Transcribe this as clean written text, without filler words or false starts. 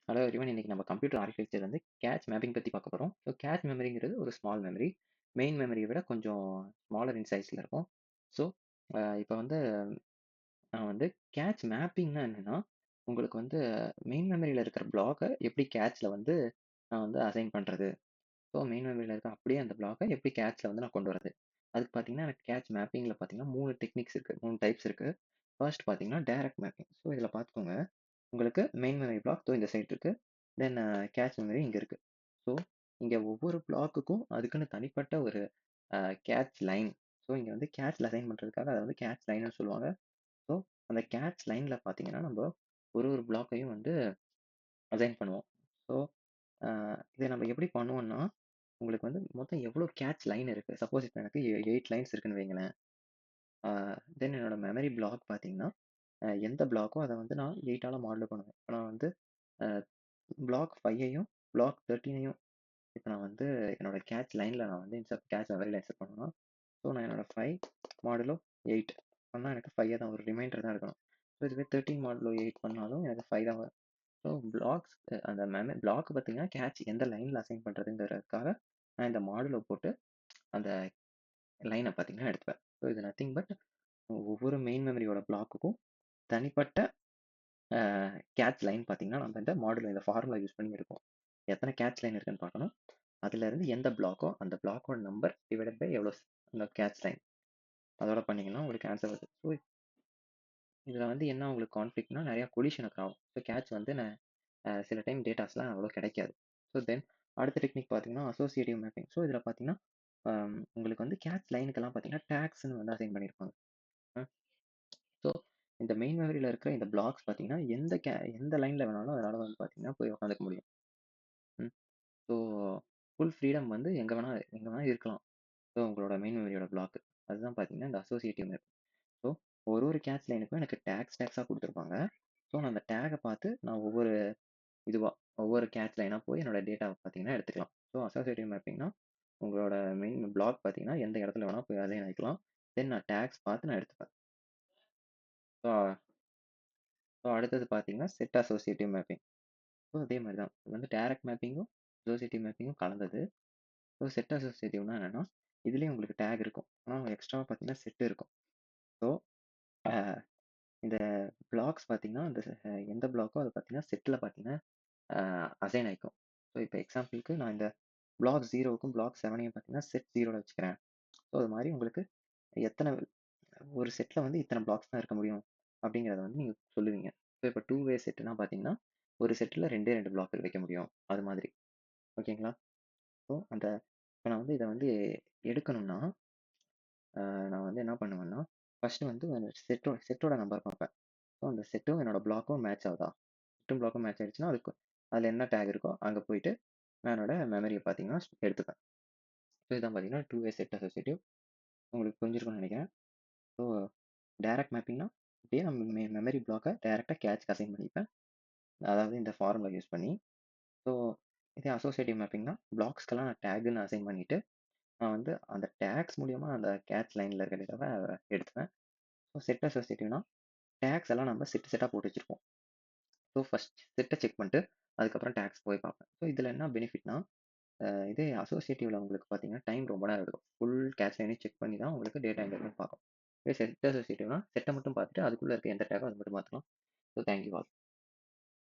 Hello everyone, இன்னைக்கு நம்ம computer architecture வந்து கேட்ச் மேப்பிங் பற்றி பார்க்க போகிறோம். ஸோ கேட்ச் மெமரிங்கிறது ஒரு ஸ்மால் மெமரி, மெயின் மெமரியை விட கொஞ்சம் ஸ்மாலர் இன் சைஸில் இருக்கும். ஸோ இப்போ வந்து நான் வந்து கேட்ச் மேப்பிங்னா என்னென்னா, உங்களுக்கு வந்து மெயின் மெமரியில் இருக்கிற பிளாக்கை எப்படி கேட்சில் வந்து நான் வந்து அசைன் பண்ணுறது. ஸோ மெயின் மெமரியில் இருக்க அப்படியே அந்த பிளாக்கை எப்படி கேட்சில் வந்து நான் கொண்டு வரது. அதுக்கு பார்த்தீங்கன்னா எனக்கு கேட்ச் மேப்பிங்கில் பார்த்தீங்கன்னா 3 டெக்னிக்ஸ் இருக்குது, 3 டைப்ஸ் இருக்குது. ஃபர்ஸ்ட் பார்த்தீங்கன்னா டைரக்ட் மேப்பிங். ஸோ இதில் பார்த்துக்கோங்க, உங்களுக்கு மெயின் மெமரி பிளாக் இந்த சைடு இருக்கு, தென் கேட்ச் மெமரி இங்கே இருக்கு. ஸோ இங்கே ஒவ்வொரு பிளாக்குக்கும் அதுக்குன்னு தனிப்பட்ட ஒரு கேட்ச் லைன். ஸோ இங்கே வந்து கேட்ச்ல அசைன் பண்ணுறதுக்காக அதை வந்து கேட்ச் லைன்னு சொல்லுவாங்க. ஸோ அந்த கேட்ச் லைனில் பார்த்தீங்கன்னா நம்ம ஒரு ஒரு பிளாக்கையும் வந்து அசைன் பண்ணுவோம். ஸோ இதை நம்ம எப்படி பண்ணுவோம்னா, உங்களுக்கு வந்து மொத்தம் எவ்வளோ கேட்ச் லைன் இருக்குது. சப்போஸ் இப்போ எனக்கு 8 லைன்ஸ் இருக்குன்னு வைங்களேன். தென் என்னோட மெமரி பிளாக் பார்த்தீங்கன்னா, எந்த பிளாக்கோ அதை வந்து நான் 8ஆல் மாடல் பண்ணுவேன். இப்போ நான் வந்து பிளாக் 5ஐயும் பிளாக் 13ஐயும் இப்போ நான் வந்து என்னோட கேட்ச் லைனில் நான் வந்து கேட்ச் மெமரியில் இன்சர்ட் பண்ணணும். ஸோ நான் என்னோட 5 மாடலோ 8 பண்ணால் எனக்கு 5 தான், ஒரு ரிமைண்டர் தான் இருக்கணும். ஸோ இதுவே 13 மாடலோ 8 பண்ணாலும் எனக்கு 5 தான் வரும். ஸோ பிளாக்ஸ் அந்த பிளாக் பார்த்தீங்கன்னா கேட்ச் எந்த லைனில் அசைன் பண்ணுறதுங்கிறதுக்காக நான் இந்த மாடலை போட்டு அந்த லைனை பார்த்தீங்கன்னா எடுத்துப்பேன். ஸோ இது நத்திங் பட் ஒவ்வொரு மெயின் மெமரியோட பிளாக்குக்கும் தனிப்பட்ட கேட்ச் லைன் பார்த்தீங்கன்னா நம்ம இந்த மாடுல இந்த ஃபார்முலா யூஸ் பண்ணி எடுப்போம். எத்தனை கேட்ச் லைன் இருக்குன்னு பார்க்கணும். அதுலேருந்து எந்த பிளாக்கோ அந்த பிளாக்கோட நம்பர் டிவைடட் பை எவ்வளோ அந்த கேட்ச் லைன், அதோட பண்ணிங்கன்னா உங்களுக்கு ஆன்சர் வருது. ஸோ இதில் வந்து என்ன உங்களுக்கு கான்ஃப்ளிக்ட்னா நிறையா கொலிஷன் ஆகும். ஸோ கேட்ச் வந்து சில டைம் டேட்டாஸ்லாம் அவ்வளோ கிடைக்காது. ஸோ தென் அடுத்த டெக்னிக் பார்த்தீங்கன்னா அசோசியேட்டிவ் மேப்பிங். ஸோ இதில் பார்த்தீங்கன்னா உங்களுக்கு வந்து கேட்ச் லைனுக்கெல்லாம் பார்த்தீங்கன்னா டேக்ஸ்ன்னு வந்து அசைன் பண்ணியிருப்பாங்க. ஸோ இந்த மெயின் மெமரியில் இருக்கிற இந்த பிளாக்ஸ் பார்த்தீங்கன்னா எந்த லைனில் வேணாலும் அதனால் வந்து பார்த்தீங்கன்னா போய் உட்காந்துக்க முடியும். ஸோ ஃபுல் ஃப்ரீடம் வந்து எங்கே வேணால் இருக்கலாம். ஸோ உங்களோட மெயின் மெமரியோட பிளாக் அதுதான் பார்த்தீங்கன்னா இந்த அசோசியேட்டிவ் மேப். ஸோ ஒரு கேட்ச் லைனுக்கும் எனக்கு டேக்ஸாக கொடுத்துருப்பாங்க. ஸோ நான் அந்த டேகை பார்த்து நான் ஒவ்வொரு கேட்ச் லைனாக போய் என்னோட டேட்டாவை பார்த்தீங்கன்னா எடுத்துக்கலாம். ஸோ அசோசியேட்டிவ் மேப்பிங்னா உங்களோட மெயின் பிளாக் பார்த்தீங்கன்னா எந்த இடத்துல வேணால் போய் அசைன் ஆகிக்கலாம். தென் நான் டேக்ஸ் பார்த்து நான் எடுத்துப்பேன். ஸோ ஸோ அடுத்தது பார்த்தீங்கன்னா செட் அசோசியேட்டிவ் மேப்பிங். ஸோ அதே மாதிரி தான் இது வந்து டைரக்ட் மேப்பிங்கும் அசோசியேட்டிவ் மேப்பிங்கும் கலந்தது. ஸோ செட் அசோசியேட்டிவ்னா என்னென்னா இதுலேயும் உங்களுக்கு டேக் இருக்கும், ஆனால் எக்ஸ்ட்ராவாக பார்த்தீங்கன்னா செட்டு இருக்கும். ஸோ இந்த பிளாக்ஸ் பார்த்தீங்கன்னா இந்த எந்த பிளாக்கோ அதை பார்த்தீங்கன்னா செட்டில் பார்த்தீங்கன்னா அசைன் ஆகிக்கும். ஸோ இப்போ எக்ஸாம்பிளுக்கு நான் இந்த பிளாக் 0க்கும் பிளாக் 7ஐயும் பார்த்தீங்கன்னா செட் 0ல வச்சுக்கிறேன். ஸோ அது மாதிரி உங்களுக்கு எத்தனை ஒரு செட்டில் வந்து இத்தனை பிளாக்ஸ் தான் இருக்க முடியும் அப்படிங்கிறத வந்து நீங்கள் சொல்லுவீங்க. ஸோ இப்போ 2 வே செட்டுனா பார்த்தீங்கன்னா ஒரு செட்டில் 2 பிளாக் வைக்க முடியும், அது மாதிரி. ஓகேங்களா? ஸோ இப்போ நான் வந்து இதை வந்து எடுக்கணும்னா நான் வந்து என்ன பண்ணுவேன்னா ஃபஸ்ட்டு வந்து செட்டோட நம்பர் பார்ப்பேன். ஸோ அந்த செட்டும் என்னோட பிளாக்கும் மேட்ச் ஆகுதா. செட்டும் பிளாக்கும் மேட்ச் ஆகிடுச்சுன்னா அதில் என்ன டேக் இருக்கோ அங்கே போயிட்டு நான் என்னோட மெமரியை பார்த்தீங்கன்னா எடுத்துப்பேன். ஸோ இதான் பார்த்தீங்கன்னா 2 வே செட் அசோசியேட்டிவ். உங்களுக்கு புரிஞ்சிருக்கும்னு நினைக்கிறேன். ஸோ டைரக்ட் மேப்பிங்னா இப்படியே நம்ம மெமரி பிளாக்கை டைரெக்டாக கேட்ச்க்கு அசைன் பண்ணிப்பேன், அதாவது இந்த ஃபார்முலா யூஸ் பண்ணி. ஸோ இதே அசோசியேட்டிவ் மேப்பிங்னா பிளாக்ஸ்க்கெல்லாம் நான் டேக்குன்னு அசைன் பண்ணிவிட்டு நான் வந்து அந்த டேக்ஸ் மூலியமாக அந்த கேட்ச் லைனில் இருக்கிற டேட்டாவை எடுத்துப்பேன். ஸோ செட் அசோசியேட்டிவ்னா டேக்ஸ் எல்லாம் நம்ம செட்டாக போட்டு வச்சுருப்போம். ஸோ ஃபஸ்ட் செட்டை செக் பண்ணிட்டு அதுக்கப்புறம் டேக்ஸ் போய் பார்ப்பேன். ஸோ இதில் என்ன பெனிஃபிட்னா இதே அசோசியேட்டிவ்ல உங்களுக்கு பார்த்தீங்கன்னா டைம் ரொம்ப நேரம் எடுக்கும். ஃபுல் கேட்ச் லைனையும் செக் பண்ணி தான் உங்களுக்கு டேட்டா எங்கே இருக்குன்னு பார்க்கும். இதே செட் அசோசியேட்டிவ்னா செட்டை மட்டும் பார்த்துட்டு அதுக்குள்ளே இருக்க எந்த டேக்கோ அது மட்டும் பார்த்துக்கலாம். So thank you all.